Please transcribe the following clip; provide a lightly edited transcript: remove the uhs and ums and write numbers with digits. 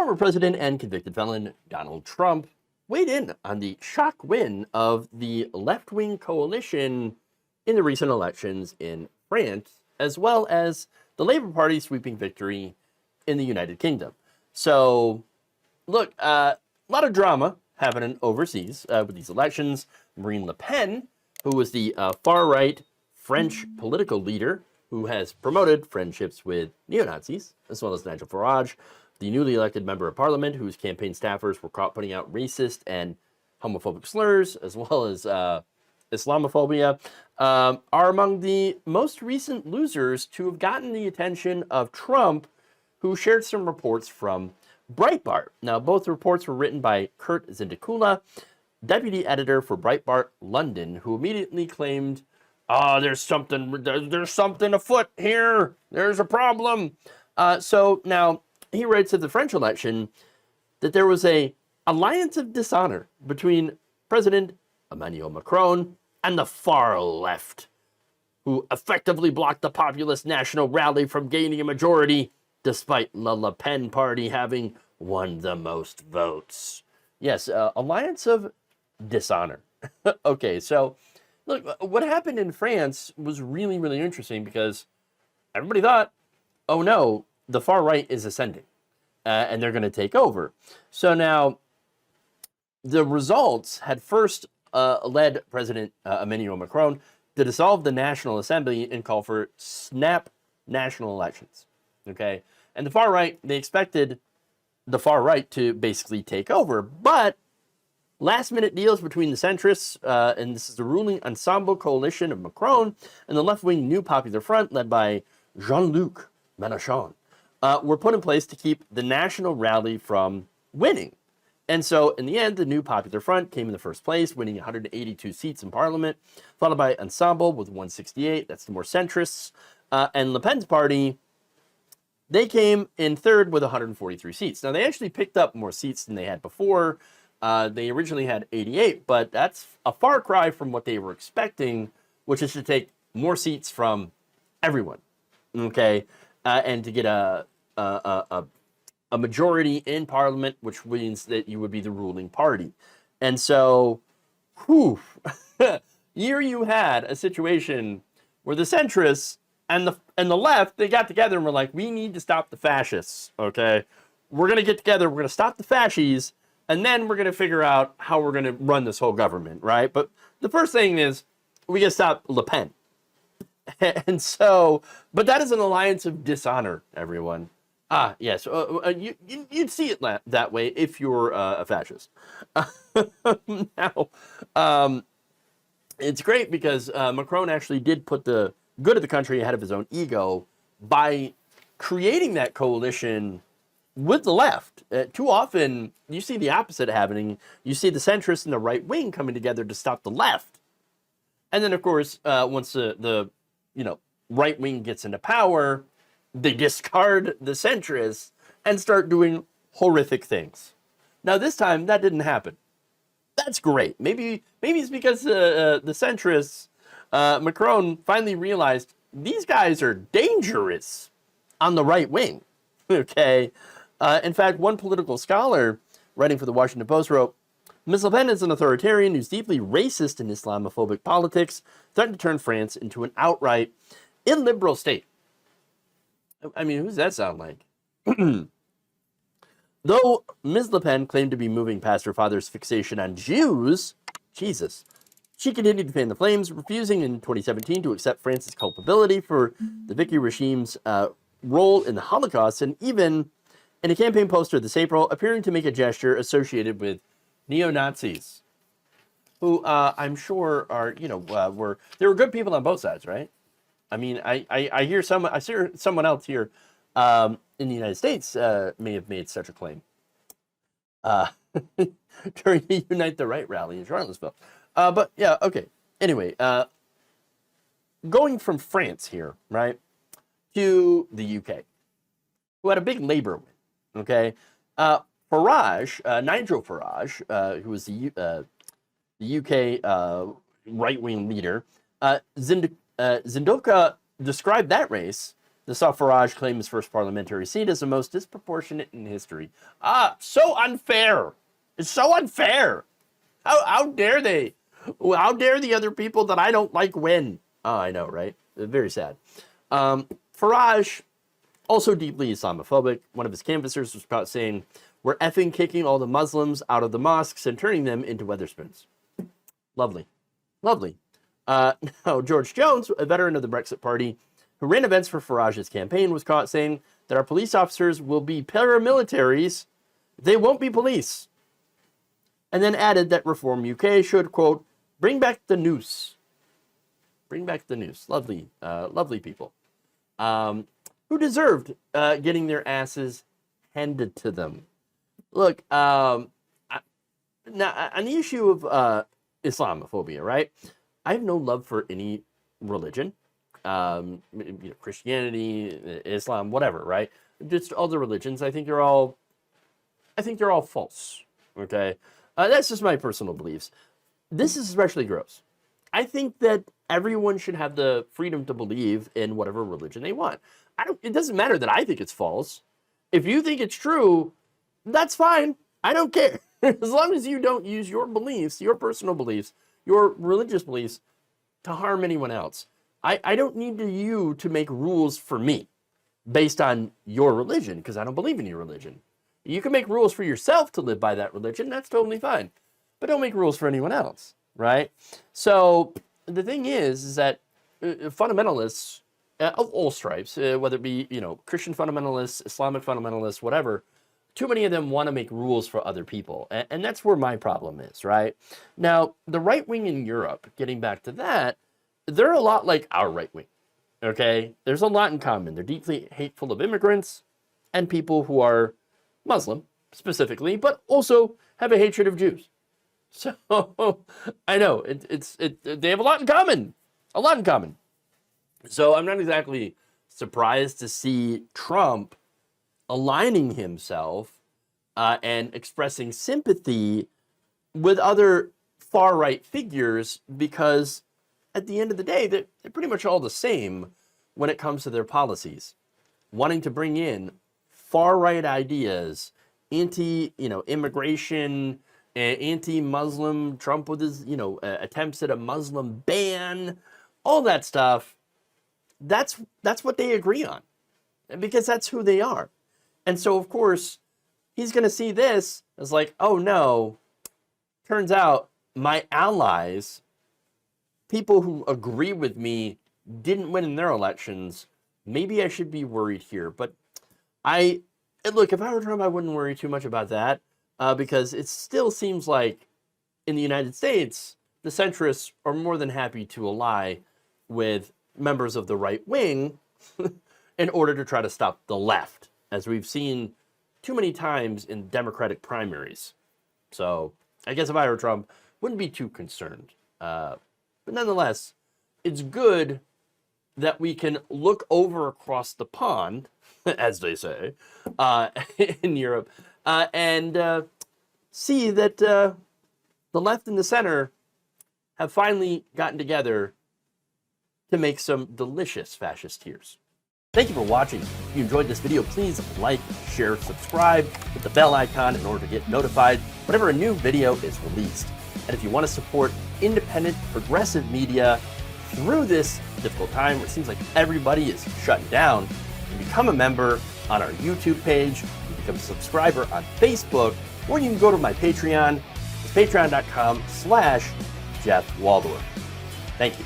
Former president and convicted felon Donald Trump weighed in on the shock win of the left-wing coalition in the recent elections in France, as well as the Labour Party's sweeping victory in the United Kingdom. So, look, a lot of drama happening overseas with these elections. Marine Le Pen, who was the far-right French political leader who has promoted friendships with neo-Nazis, as well as Nigel Farage, the newly elected member of parliament whose campaign staffers were caught putting out racist and homophobic slurs, as well as Islamophobia, are among the most recent losers to have gotten the attention of Trump, who shared some reports from Breitbart. Now, both reports were written by Kurt Zindikula, deputy editor for Breitbart London, who immediately claimed, there's something afoot here. There's a problem. So now he writes of the French election that there was a alliance of dishonor between President Emmanuel Macron and the far left, who effectively blocked the populist national rally from gaining a majority, despite the Le Pen party having won the most votes. Yes, alliance of dishonor. Okay, so look, what happened in France was really, really interesting because everybody thought, oh no, the far right is ascending and they're going to take over. So now the results had first led President Emmanuel Macron to dissolve the National Assembly and call for snap national elections. Okay, and the far right, they expected the far right to basically take over, but last-minute deals between the centrists, and this is the ruling Ensemble coalition of Macron, and the left-wing New Popular Front, led by Jean-Luc Mélenchon, were put in place to keep the national rally from winning. And so, in the end, the New Popular Front came in the first place, winning 182 seats in Parliament, followed by Ensemble with 168, that's the more centrists, and Le Pen's party, they came in third with 143 seats. Now, they actually picked up more seats than they had before. They originally had 88, but that's a far cry from what they were expecting, which is to take more seats from everyone, okay, and to get a majority in Parliament, which means that you would be the ruling party. And so, here you had a situation where the centrists and the left, they got together and were like, we need to stop the fascists, okay? We're going to get together, we're going to stop the fascies, and then we're going to figure out how we're going to run this whole government, right? But the first thing is, we got to stop Le Pen. And so, but that is an alliance of dishonor, everyone. Yes, you'd see it that way if you're a fascist. Now, it's great because Macron actually did put the good of the country ahead of his own ego by creating that coalition with the left. Too often, you see the opposite happening. You see the centrists and the right wing coming together to stop the left. And then, of course, once the right wing gets into power, they discard the centrists and start doing horrific things. Now, this time, that didn't happen. That's great. Maybe it's because the centrists, Macron finally realized these guys are dangerous on the right wing. Okay. In fact, one political scholar writing for the Washington Post wrote, Ms. Le Pen is an authoritarian who's deeply racist in Islamophobic politics, threatened to turn France into an outright illiberal state. I mean, who does that sound like? Though Ms. Le Pen claimed to be moving past her father's fixation on Jews, Jesus, she continued to fan the flames, refusing in 2017 to accept France's culpability for the Vichy regime's role in the Holocaust, and even in a campaign poster this April, appearing to make a gesture associated with neo-Nazis, who I'm sure are, there were good people on both sides, right? I mean, I hear someone else here in the United States may have made such a claim during the Unite the Right rally in Charlottesville. But yeah, okay. Anyway, going from France here, right, to the UK, who had a big Labour win, okay? Farage, Nigel Farage, who was the UK right-wing leader, Zinduka described that race The saw Farage claim his first parliamentary seat as the most disproportionate in history. So unfair. It's so unfair. How dare they? How dare the other people that I don't like win? Oh, I know, right? Very sad. Farage, also deeply Islamophobic. One of his canvassers was caught saying, "We're effing kicking all the Muslims out of the mosques and turning them into Wetherspoons." Lovely. Lovely. Now, George Jones, a veteran of the Brexit Party, who ran events for Farage's campaign, was caught saying that our police officers will be paramilitaries. They won't be police. And then added that Reform UK should, quote, bring back the noose. Bring back the noose. Lovely, lovely people. Who deserved getting their asses handed to them. Look, now, on the issue of Islamophobia, right? I have no love for any religion. Christianity, Islam, whatever, right? Just all the religions. I think they're all false. Okay, that's just my personal beliefs. This is especially gross. I think that everyone should have the freedom to believe in whatever religion they want. It doesn't matter that I think it's false. If you think it's true, that's fine. I don't care. As long as you don't use your beliefs, your personal beliefs, your religious beliefs to harm anyone else. I don't need you to make rules for me based on your religion, because I don't believe in your religion. You can make rules for yourself to live by that religion. That's totally fine. But don't make rules for anyone else, right? So the thing is that fundamentalists of all stripes, whether it be, Christian fundamentalists, Islamic fundamentalists, whatever, too many of them want to make rules for other people. And that's where my problem is, right? Now, the right wing in Europe, getting back to that, they're a lot like our right wing, okay? There's a lot in common. They're deeply hateful of immigrants and people who are Muslim, specifically, but also have a hatred of Jews. So, I know, they have a lot in common. A lot in common. So I'm not exactly surprised to see Trump aligning himself and expressing sympathy with other far-right figures, because at the end of the day, they're pretty much all the same when it comes to their policies. Wanting to bring in far-right ideas, anti-immigration, anti-Muslim, Trump with his, attempts at a Muslim ban, all that stuff, that's what they agree on, because that's who they are. And so, of course, he's going to see this as like, oh no, turns out my allies, people who agree with me, didn't win in their elections. Maybe I should be worried here. But look, if I were Trump, I wouldn't worry too much about that, because it still seems like in the United States, the centrists are more than happy to ally with members of the right wing in order to try to stop the left, as we've seen too many times in Democratic primaries. So I guess if I were Trump, wouldn't be too concerned. But nonetheless, it's good that we can look over across the pond, as they say, in Europe, and see that the left and the center have finally gotten together to make some delicious fascist tears. Thank you for watching. If you enjoyed this video, please like, share, subscribe, hit the bell icon in order to get notified whenever a new video is released. And if you want to support independent, progressive media through this difficult time where it seems like everybody is shutting down, you can become a member on our YouTube page, you can become a subscriber on Facebook, or you can go to my Patreon. It's patreon.com/Jeff Waldorf. Thank you.